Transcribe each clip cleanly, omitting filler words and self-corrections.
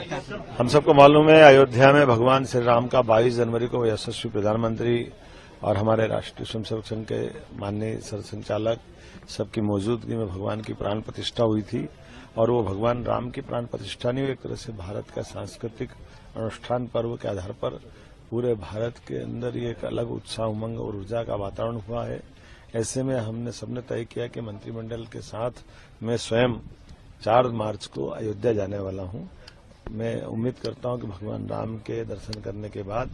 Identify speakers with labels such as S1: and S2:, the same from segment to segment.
S1: हम सबको मालूम है, अयोध्या में भगवान श्री राम का 22 जनवरी को यशस्वी प्रधानमंत्री और हमारे राष्ट्रीय स्वयंसेवक संघ के माननीय सरसंचालक सबकी मौजूदगी में भगवान की प्राण प्रतिष्ठा हुई थी। और वो भगवान राम की प्राण प्रतिष्ठा नहीं, एक तरह से भारत का सांस्कृतिक अनुष्ठान पर्व के आधार पर पूरे भारत के अंदर ये एक अलग उत्साह, उमंग और ऊर्जा का वातावरण हुआ है। ऐसे में हमने सबने तय किया कि मंत्रिमंडल के साथ मैं स्वयं 4 मार्च को अयोध्या जाने वाला हूं। मैं उम्मीद करता हूं कि भगवान राम के दर्शन करने के बाद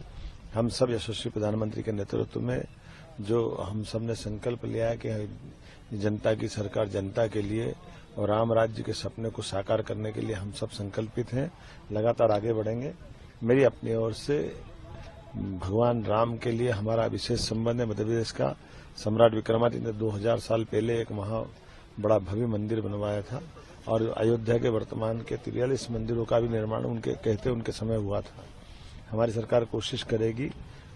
S1: हम सब यशस्वी प्रधानमंत्री के नेतृत्व में जो हम सब ने संकल्प लिया है कि जनता की सरकार जनता के लिए और राम राज्य के सपने को साकार करने के लिए हम सब संकल्पित हैं, लगातार आगे बढ़ेंगे। मेरी अपनी ओर से भगवान राम के लिए हमारा विशेष संबंध है। मध्य प्रदेश का सम्राट विक्रमादित्य ने 2000 साल पहले एक बड़ा भव्य मंदिर बनवाया था और अयोध्या के वर्तमान के 43 मंदिरों का भी निर्माण उनके समय हुआ था। हमारी सरकार कोशिश करेगी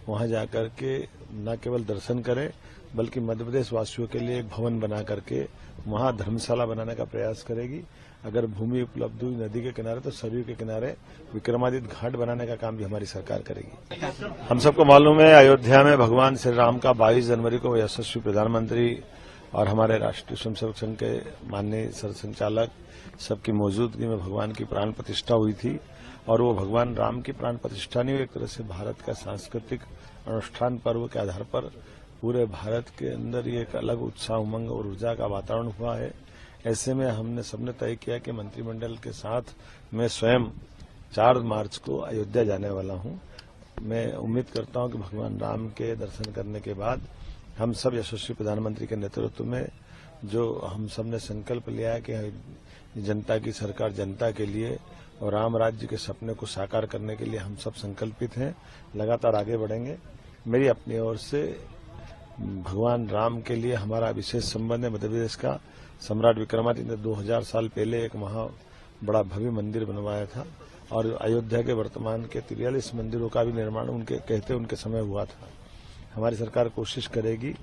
S1: वहां जाकर के न केवल दर्शन करें बल्कि मध्य प्रदेश वासियों के लिए एक भवन बना करके वहां धर्मशाला बनाने का प्रयास करेगी। अगर भूमि उपलब्ध हुई नदी के किनारे तो सरयू के किनारे विक्रमादित्य घाट बनाने का काम भी हमारी सरकार करेगी। हम सबको मालूम है, अयोध्या में भगवान श्री राम का 22 जनवरी को यशस्वी प्रधानमंत्री और हमारे राष्ट्रीय स्वयंसेवक संघ के माननीय सरसंचालक सबकी मौजूदगी में भगवान की प्राण प्रतिष्ठा हुई थी। और वो भगवान राम की प्राण प्रतिष्ठा नहीं, एक तरह से भारत का सांस्कृतिक अनुष्ठान पर्व के आधार पर पूरे भारत के अंदर ये एक अलग उत्साह, उमंग और ऊर्जा का वातावरण हुआ है। ऐसे में हमने सबने तय किया कि मंत्रिमंडल के साथ मैं स्वयं 4 मार्च को अयोध्या जाने वाला हूं। मैं उम्मीद करता हूं कि भगवान राम के दर्शन करने के बाद हम सब यशस्वी प्रधानमंत्री के नेतृत्व में जो हम सब ने संकल्प लिया है कि जनता की सरकार जनता के लिए और राम राज्य के सपने को साकार करने के लिए हम सब संकल्पित हैं, लगातार आगे बढ़ेंगे। मेरी अपनी ओर से भगवान राम के लिए हमारा विशेष संबंध है। मध्य प्रदेश का सम्राट विक्रमादित्य ने 2000 साल पहले एक बड़ा भव्य मंदिर बनवाया था और अयोध्या के वर्तमान के 43 मंदिरों का भी निर्माण उनके समय हुआ था। हमारी सरकार कोशिश करेगी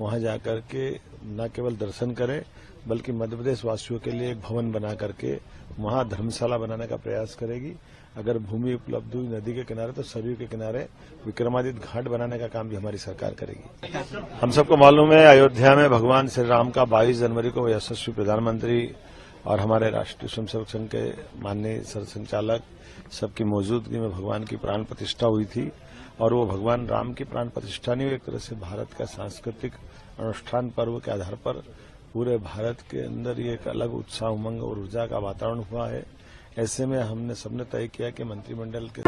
S1: वहां जाकर के न केवल दर्शन करें बल्कि मध्य प्रदेश वासियों के लिए एक भवन बना करके वहां धर्मशाला बनाने का प्रयास करेगी। अगर भूमि उपलब्ध हुई नदी के किनारे तो सरयू के किनारे विक्रमादित्य घाट बनाने का काम भी हमारी सरकार करेगी। हम सबको मालूम है, अयोध्या में भगवान श्री राम का 22 जनवरी को यशस्वी प्रधानमंत्री और हमारे राष्ट्रीय स्वयंसेवक संघ के माननीय सरसंचालक सबकी मौजूदगी में भगवान की प्राण प्रतिष्ठा हुई थी। और वो भगवान राम की प्राण प्रतिष्ठा नहीं, एक तरह से भारत का सांस्कृतिक अनुष्ठान पर्व के आधार पर पूरे भारत के अंदर ये एक अलग उत्साह, उमंग और ऊर्जा का वातावरण हुआ है। ऐसे में हमने सबने तय किया कि मंत्रिमंडल के